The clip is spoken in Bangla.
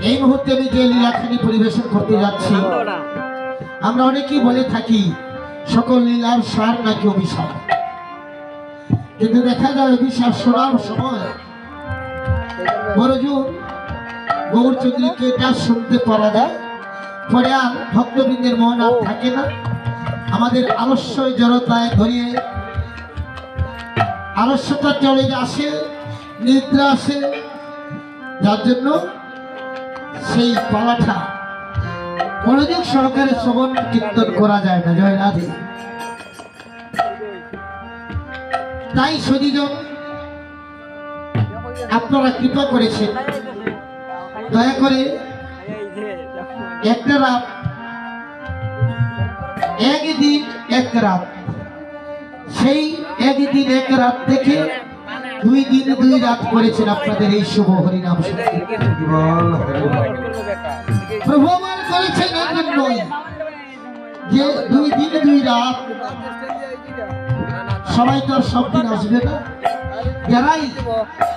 এই মুহূর্তে আমি যে লীলাখানি পরিবেশন করতে যাচ্ছি, আমরা অনেকেই বলে থাকি সকল লীলার সার নাকি অভিশাপ, কিন্তু দেখা যায় অভিশাপ শোনার সময় বড়জোর গৌরচন্দ্রীকে এটা শুনতে পারা যায়, পরে আর ভক্তবৃন্দের মন আর থাকে না। আমাদের আলস্য জড়তায় ধরিয়ে আলস্যতা চলে আসে, নিদ্রা আসে, যার জন্য সেই পালাটা মনোযোগ সহকারে শ্রবণ কীর্তন করা যায় না। জয় রাধে। তাই সদীজন আপনারা কৃপা করেছেন, দয়া করে একটা রাত, একদিন এক রাত, সেই একদিন এক রাত থেকে 2 দিন 2 রাত করেছেন আপনাদের এই শুভ হরিনাম সংকীর্তন। প্রভু আমার করেছেন নয় যে 2 দিন 2 রাত, সবাই তো আর সব দিন আসবে না। যারাই